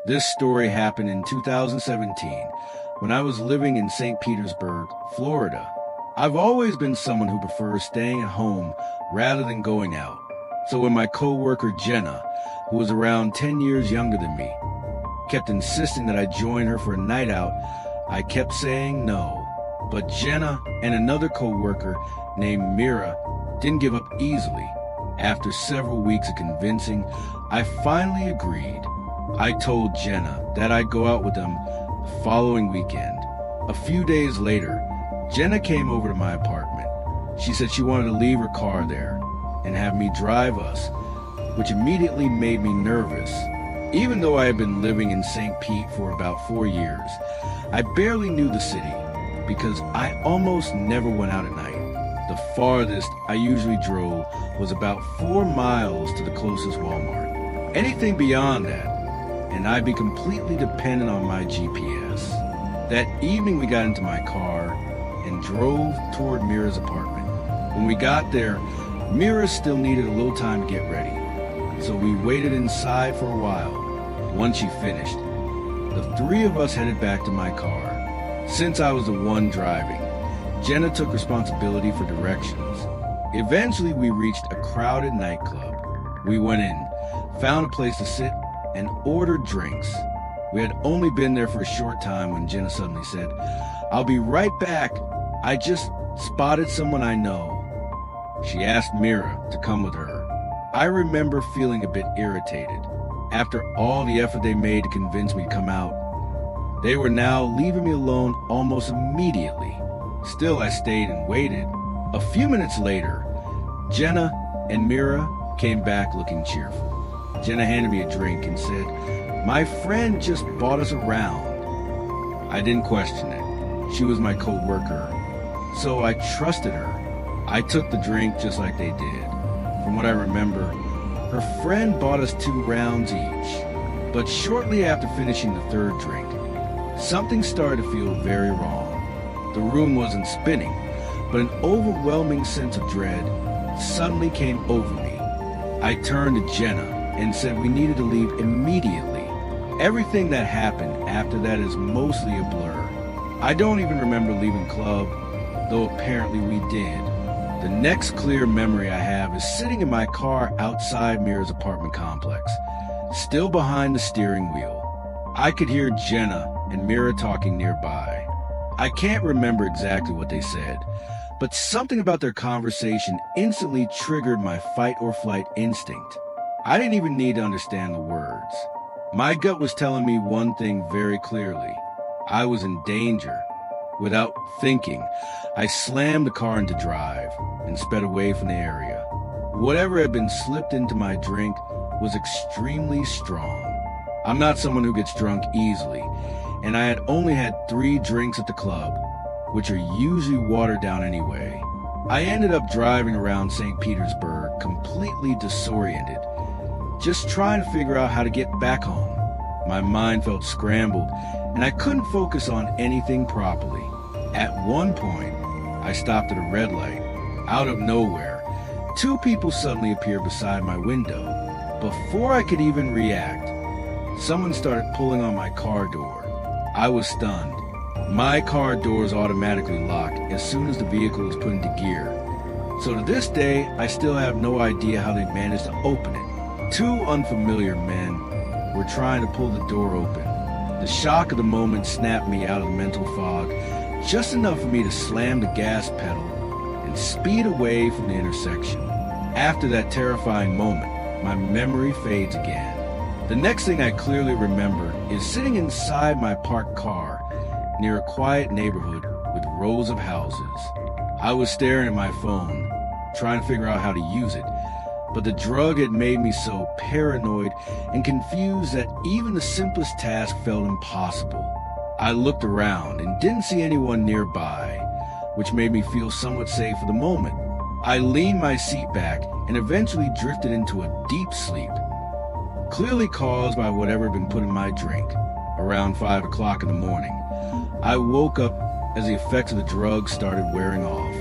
This story happened in 2017 when I was living in St. Petersburg, Florida. I've always been someone who prefers staying at home rather than going out. So when my coworker Jenna, who was around 10 years younger than me, kept insisting that I join her for a night out, I kept saying no. But Jenna and another coworker named Mira didn't give up easily. After several weeks of convincing, I finally agreed. I told Jenna that I'd go out with them the following weekend. A few days later, Jenna came over to my apartment. She said she wanted to leave her car there and have me drive us, which immediately made me nervous. Even though I had been living in St. Pete for about 4 years, I barely knew the city because I almost never went out at night. The farthest I usually drove was about 4 miles to the closest Walmart. Anything beyond that, and I'd be completely dependent on my GPS. That evening we got into my car and drove toward Mira's apartment. When we got there, Mira still needed a little time to get ready, so we waited inside for a while. Once she finished, the three of us headed back to my car. Since I was the one driving, Jenna took responsibility for directions. Eventually we reached a crowded nightclub. We went in, found a place to sit, and ordered drinks. We had only been there for a short time when Jenna suddenly said, "I'll be right back. I just spotted someone I know." She asked Mira to come with her. I remember feeling a bit irritated. After all the effort they made to convince me to come out, they were now leaving me alone almost immediately. Still, I stayed and waited. A few minutes later, Jenna and Mira came back looking cheerful. Jenna handed me a drink and said, "My friend just bought us around." I didn't question it. She was my co-worker, so I trusted her. I took the drink just like they did. From what I remember, her friend bought us 2 rounds each. But shortly after finishing the third drink, something started to feel very wrong. The room wasn't spinning, but an overwhelming sense of dread suddenly came over me. I turned to Jenna and said we needed to leave immediately. Everything that happened after that is mostly a blur. I don't even remember leaving club, though apparently we did. The next clear memory I have is sitting in my car outside Mira's apartment complex, still behind the steering wheel. I could hear Jenna and Mira talking nearby. I can't remember exactly what they said, but something about their conversation instantly triggered my fight or flight instinct. I didn't even need to understand the words. My gut was telling me one thing very clearly. I was in danger. Without thinking, I slammed the car into drive and sped away from the area. Whatever had been slipped into my drink was extremely strong. I'm not someone who gets drunk easily, and I had only had 3 drinks at the club, which are usually watered down anyway. I ended up driving around St. Petersburg completely disoriented, just trying to figure out how to get back home. My mind felt scrambled, and I couldn't focus on anything properly. At one point, I stopped at a red light. Out of nowhere, 2 people suddenly appeared beside my window. Before I could even react, someone started pulling on my car door. I was stunned. My car doors automatically locked as soon as the vehicle was put into gear. So to this day, I still have no idea how they managed to open it. 2 unfamiliar men were trying to pull the door open. The shock of the moment snapped me out of the mental fog, just enough for me to slam the gas pedal and speed away from the intersection. After that terrifying moment, my memory fades again. The next thing I clearly remember is sitting inside my parked car near a quiet neighborhood with rows of houses. I was staring at my phone, trying to figure out how to use it, but the drug had made me so paranoid and confused that even the simplest task felt impossible. I looked around and didn't see anyone nearby, which made me feel somewhat safe for the moment. I leaned my seat back and eventually drifted into a deep sleep, clearly caused by whatever had been put in my drink. Around 5 o'clock in the morning, I woke up as the effects of the drug started wearing off.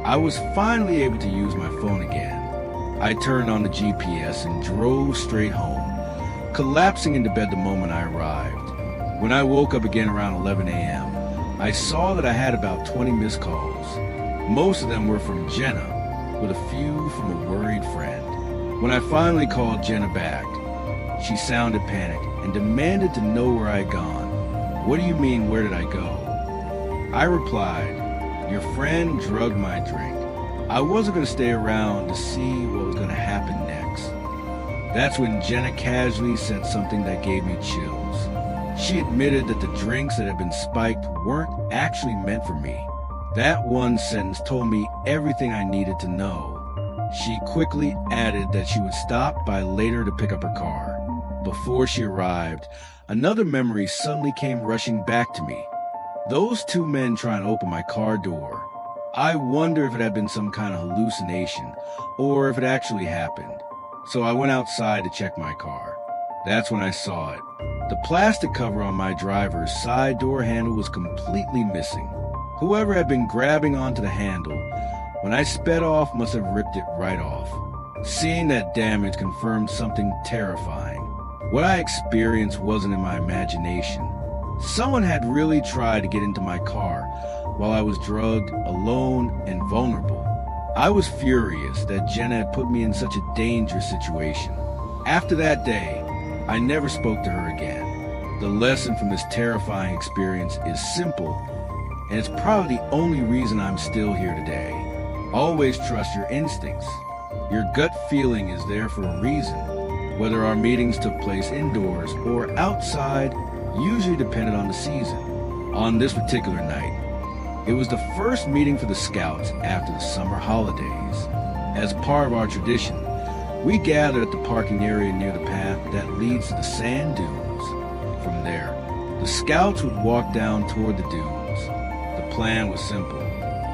I was finally able to use my phone again. I turned on the GPS and drove straight home, collapsing into bed the moment I arrived. When I woke up again around 11 a.m., I saw that I had about 20 missed calls. Most of them were from Jenna, with a few from a worried friend. When I finally called Jenna back, she sounded panicked and demanded to know where I had gone. "What do you mean, where did I go?" I replied, "Your friend drugged my drink. I wasn't going to stay around to see what was going to happen next." That's when Jenna casually said something that gave me chills. She admitted that the drinks that had been spiked weren't actually meant for me. That one sentence told me everything I needed to know. She quickly added that she would stop by later to pick up her car. Before she arrived, another memory suddenly came rushing back to me. Those two men trying to open my car door. I wonder if it had been some kind of hallucination or if it actually happened. So I went outside to check my car. That's when I saw it. The plastic cover on my driver's side door handle was completely missing. Whoever had been grabbing onto the handle when I sped off must have ripped it right off. Seeing that damage confirmed something terrifying. What I experienced wasn't in my imagination. Someone had really tried to get into my car while I was drugged, alone, and vulnerable. I was furious that Jenna had put me in such a dangerous situation. After that day, I never spoke to her again. The lesson from this terrifying experience is simple, and it's probably the only reason I'm still here today. Always trust your instincts. Your gut feeling is there for a reason. Whether our meetings took place indoors or outside usually depended on the season. On this particular night, it was the first meeting for the Scouts after the summer holidays. As part of our tradition, we gathered at the parking area near the path that leads to the sand dunes. From there, the Scouts would walk down toward the dunes. The plan was simple.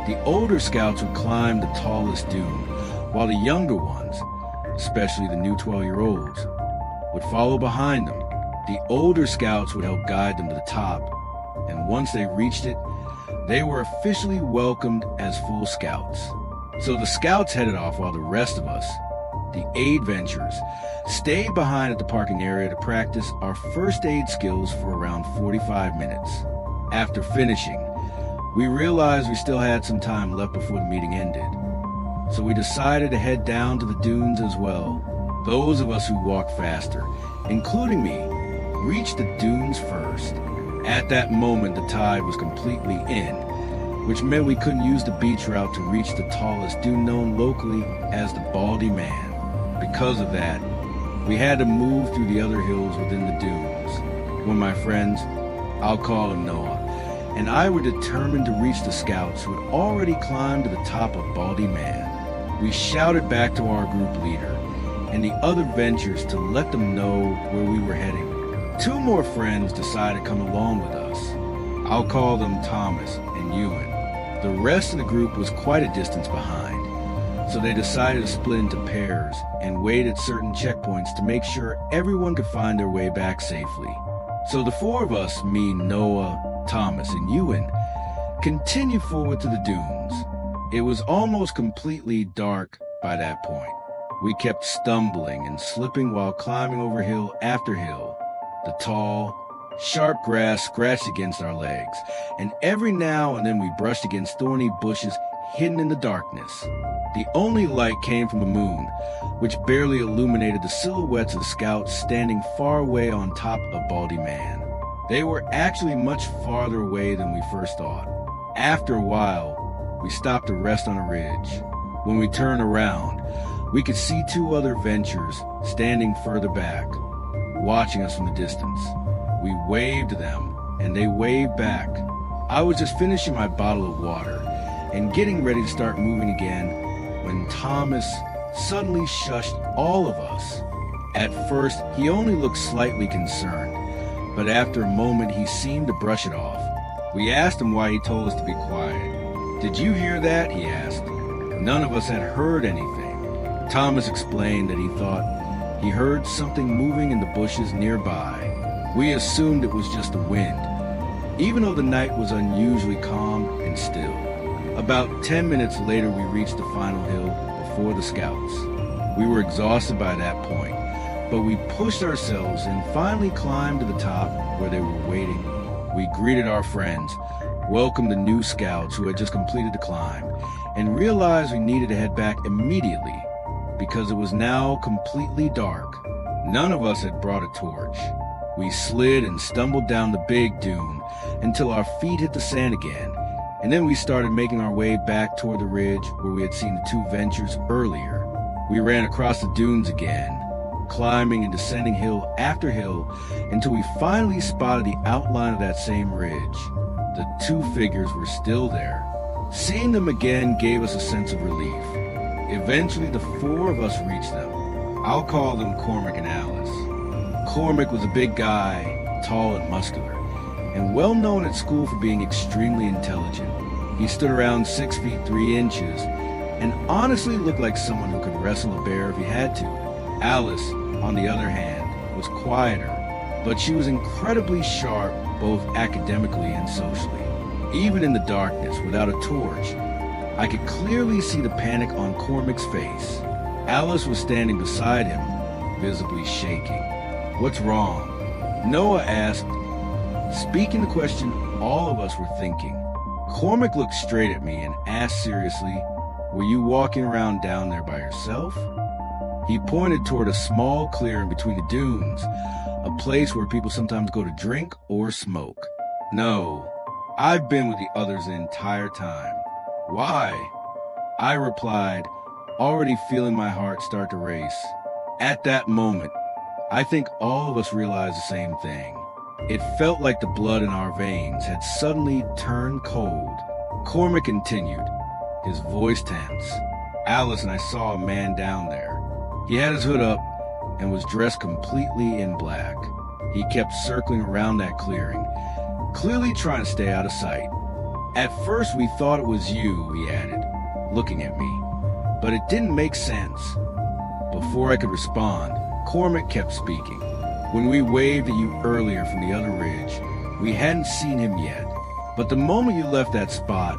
The older Scouts would climb the tallest dune, while the younger ones, especially the new 12-year-olds, would follow behind them. The older Scouts would help guide them to the top, and once they reached it, they were officially welcomed as full Scouts. So the Scouts headed off while the rest of us, the aid venturers, stayed behind at the parking area to practice our first aid skills for around 45 minutes. After finishing, we realized we still had some time left before the meeting ended. So we decided to head down to the dunes as well. Those of us who walked faster, including me, reached the dunes first. At that moment, the tide was completely in, which meant we couldn't use the beach route to reach the tallest dune known locally as the Baldy Man. Because of that, we had to move through the other hills within the dunes. When my friends, I'll call him Noah, and I were determined to reach the Scouts who had already climbed to the top of Baldy Man. We shouted back to our group leader and the other ventures to let them know where we were heading. Two more friends decided to come along with us. I'll call them Thomas and Ewan. The rest of the group was quite a distance behind, so they decided to split into pairs and wait at certain checkpoints to make sure everyone could find their way back safely. So the four of us, me, Noah, Thomas, and Ewan, continued forward to the dunes. It was almost completely dark by that point. We kept stumbling and slipping while climbing over hill after hill. The tall, sharp grass scratched against our legs, and every now and then we brushed against thorny bushes hidden in the darkness. The only light came from the moon, which barely illuminated the silhouettes of the Scouts standing far away on top of Baldy Man. They were actually much farther away than we first thought. After a while, we stopped to rest on a ridge. When we turned around, we could see two other ventures standing further back, watching us from the distance. We waved to them, and they waved back. I was just finishing my bottle of water and getting ready to start moving again when Thomas suddenly shushed all of us. At first, he only looked slightly concerned, but after a moment he seemed to brush it off. We asked him why he told us to be quiet. "Did you hear that?" he asked. None of us had heard anything. Thomas explained that he thought he heard something moving in the bushes nearby. We assumed it was just the wind, even though the night was unusually calm and still. About 10 minutes later, we reached the final hill before the Scouts. We were exhausted by that point, but we pushed ourselves and finally climbed to the top where they were waiting. We greeted our friends, welcomed the new scouts who had just completed the climb, and realized we needed to head back immediately because it was now completely dark. None of us had brought a torch. We slid and stumbled down the big dune until our feet hit the sand again, and then we started making our way back toward the ridge where we had seen the two ventures earlier. We ran across the dunes again, climbing and descending hill after hill until we finally spotted the outline of that same ridge. The two figures were still there. Seeing them again gave us a sense of relief. Eventually, the four of us reached them. I'll call them Cormac and Alice. Cormac was a big guy, tall and muscular, and well known at school for being extremely intelligent. He stood around 6 feet 3 inches and honestly looked like someone who could wrestle a bear if he had to. Alice, on the other hand, was quieter, but she was incredibly sharp both academically and socially. Even in the darkness, without a torch, I could clearly see the panic on Cormac's face. Alice was standing beside him, visibly shaking. "What's wrong?" Noah asked, speaking the question all of us were thinking. Cormac looked straight at me and asked seriously, "Were you walking around down there by yourself?" He pointed toward a small clearing between the dunes, a place where people sometimes go to drink or smoke. "No, I've been with the others the entire time." "Why?" I replied, already feeling my heart start to race. At that moment, I think all of us realized the same thing. It felt like the blood in our veins had suddenly turned cold. Cormac continued, his voice tense. "Alice and I saw a man down there. He had his hood up and was dressed completely in black. He kept circling around that clearing, clearly trying to stay out of sight. At first we thought it was you," he added, looking at me, "but it didn't make sense." Before I could respond, Cormac kept speaking. "When we waved at you earlier from the other ridge, we hadn't seen him yet, but the moment you left that spot,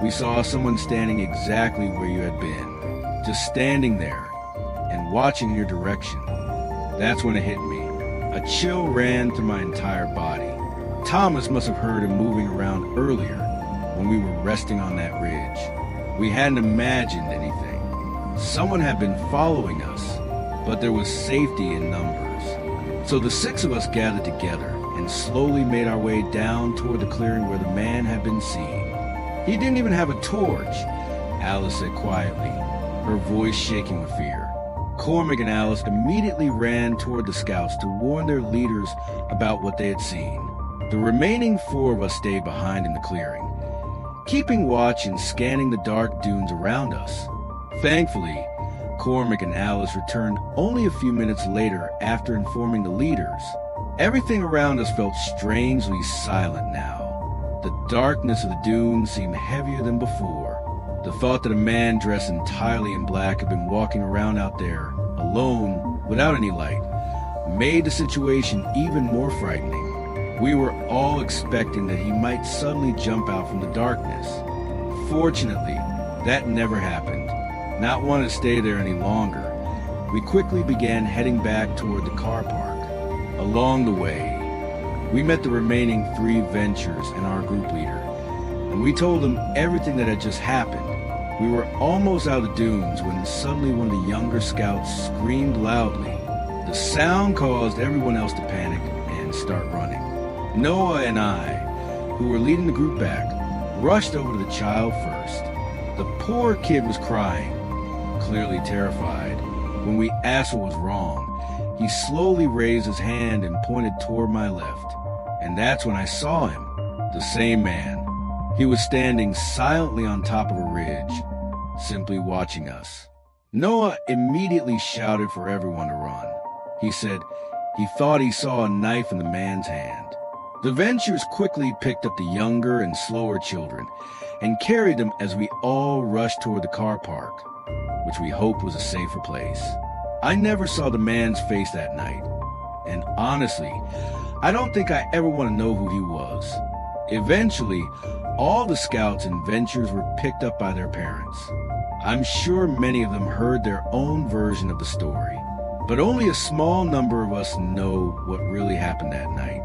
we saw someone standing exactly where you had been, just standing there and watching your direction. That's when it hit me. A chill ran through my entire body. Thomas must have heard him moving around earlier when we were resting on that ridge. We hadn't imagined anything. Someone had been following us, but there was safety in numbers. So the 6 of us gathered together and slowly made our way down toward the clearing where the man had been seen. He didn't even have a torch," Alice said quietly, her voice shaking with fear. Cormac and Alice immediately ran toward the scouts to warn their leaders about what they had seen. The remaining 4 of us stayed behind in the clearing, keeping watch and scanning the dark dunes around us. Thankfully, Cormac and Alice returned only a few minutes later after informing the leaders. Everything around us felt strangely silent now. The darkness of the dunes seemed heavier than before. The thought that a man dressed entirely in black had been walking around out there, alone, without any light, made the situation even more frightening. We were all expecting that he might suddenly jump out from the darkness. Fortunately, that never happened. Not wanting to stay there any longer, we quickly began heading back toward the car park. Along the way, we met the remaining 3 ventures and our group leader, and we told them everything that had just happened. We were almost out of the dunes when suddenly one of the younger scouts screamed loudly. The sound caused everyone else to panic and start running. Noah and I, who were leading the group back, rushed over to the child first. The poor kid was crying, clearly terrified. When we asked what was wrong, he slowly raised his hand and pointed toward my left. And that's when I saw him, the same man. He was standing silently on top of a ridge, simply watching us. Noah immediately shouted for everyone to run. He said he thought he saw a knife in the man's hand. The Ventures quickly picked up the younger and slower children and carried them as we all rushed toward the car park, which we hoped was a safer place. I never saw the man's face that night, and honestly, I don't think I ever want to know who he was. Eventually, all the scouts and Ventures were picked up by their parents. I'm sure many of them heard their own version of the story. But only a small number of us know what really happened that night.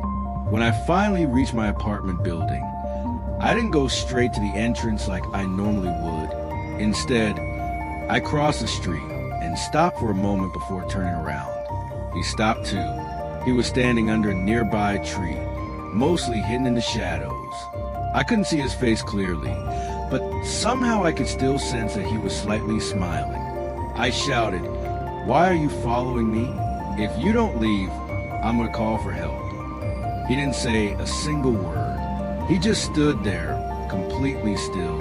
When I finally reached my apartment building, I didn't go straight to the entrance like I normally would. Instead, I crossed the street and stopped for a moment before turning around. He stopped too. He was standing under a nearby tree, mostly hidden in the shadows. I couldn't see his face clearly, but somehow I could still sense that he was slightly smiling. I shouted, "Why are you following me? If you don't leave, I'm gonna call for help." He didn't say a single word. He just stood there, completely still,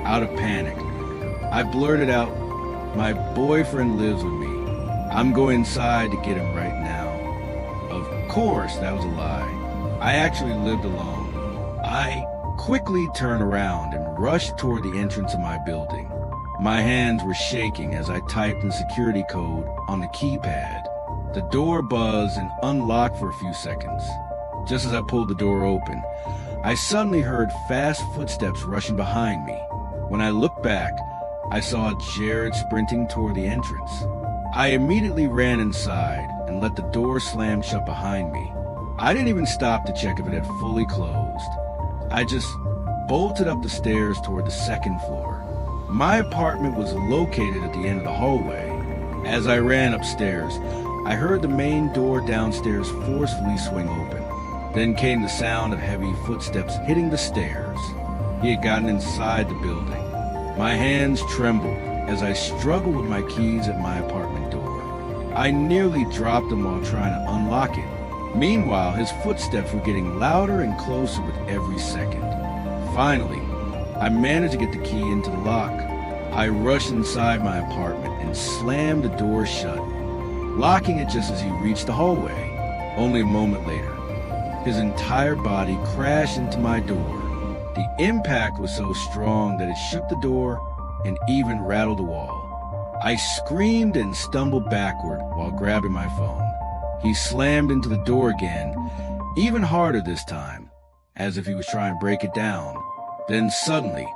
out of panic. I blurted out, "My boyfriend lives with me. I'm going inside to get him right now." Of course, that was a lie. I actually lived alone. I quickly turned around and rushed toward the entrance of my building. My hands were shaking as I typed the security code on the keypad. The door buzzed and unlocked for a few seconds. Just as I pulled the door open, I suddenly heard fast footsteps rushing behind me. When I looked back, I saw Jared sprinting toward the entrance. I immediately ran inside and let the door slam shut behind me. I didn't even stop to check if it had fully closed. I just bolted up the stairs toward the second floor. My apartment was located at the end of the hallway. As I ran upstairs, I heard the main door downstairs forcefully swing open. Then came the sound of heavy footsteps hitting the stairs. He had gotten inside the building. My hands trembled as I struggled with my keys at my apartment door. I nearly dropped them while trying to unlock it. Meanwhile, his footsteps were getting louder and closer with every second. Finally, I managed to get the key into the lock. I rushed inside my apartment and slammed the door shut, locking it just as he reached the hallway. Only a moment later, his entire body crashed into my door. The impact was so strong that it shook the door and even rattled the wall. I screamed and stumbled backward while grabbing my phone. He slammed into the door again, even harder this time, as if he was trying to break it down. Then suddenly,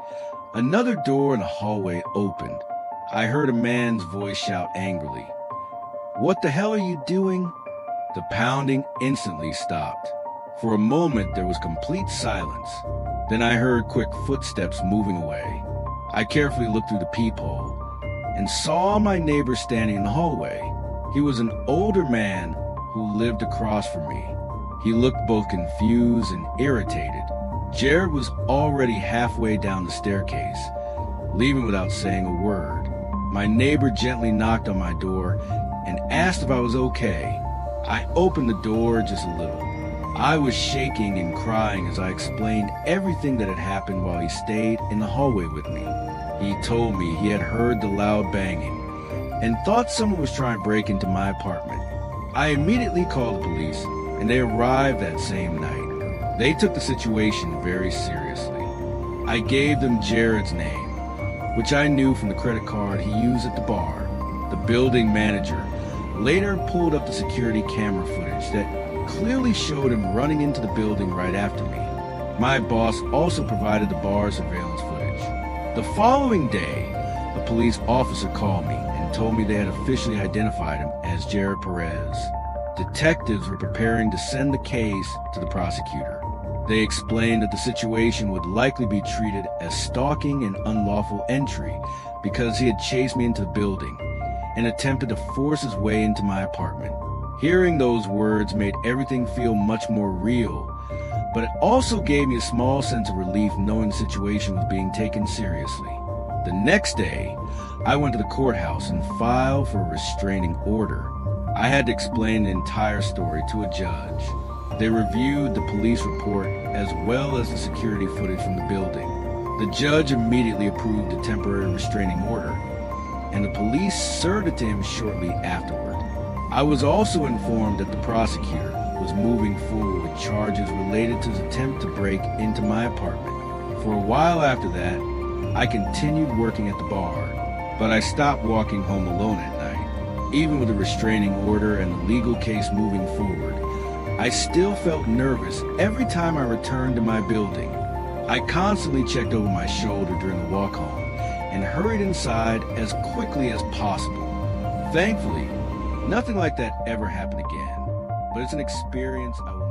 another door in the hallway opened. I heard a man's voice shout angrily, "What the hell are you doing?" The pounding instantly stopped. For a moment, there was complete silence. Then I heard quick footsteps moving away. I carefully looked through the peephole and saw my neighbor standing in the hallway. He was an older man who lived across from me. He looked both confused and irritated. Jared was already halfway down the staircase, leaving without saying a word. My neighbor gently knocked on my door and asked if I was okay. I opened the door just a little. I was shaking and crying as I explained everything that had happened while he stayed in the hallway with me. He told me he had heard the loud banging and thought someone was trying to break into my apartment. I immediately called the police, and they arrived that same night. They took the situation very seriously. I gave them Jared's name, which I knew from the credit card he used at the bar. The building manager later pulled up the security camera footage that clearly showed him running into the building right after me. My boss also provided the bar surveillance footage. The following day, a police officer called me and told me they had officially identified him as Jared Perez. Detectives were preparing to send the case to the prosecutor. They explained that the situation would likely be treated as stalking and unlawful entry because he had chased me into the building and attempted to force his way into my apartment. Hearing those words made everything feel much more real, but it also gave me a small sense of relief knowing the situation was being taken seriously. The next day, I went to the courthouse and filed for a restraining order. I had to explain the entire story to a judge. They reviewed the police report as well as the security footage from the building. The judge immediately approved the temporary restraining order, and the police served it to him shortly afterward. I was also informed that the prosecutor was moving forward with charges related to his attempt to break into my apartment. For a while after that, I continued working at the bar, but I stopped walking home alone at night. Even with the restraining order and the legal case moving forward, I still felt nervous every time I returned to my building. I constantly checked over my shoulder during the walk home and hurried inside as quickly as possible. Thankfully, Nothing like that ever happened again, but it's an experience I would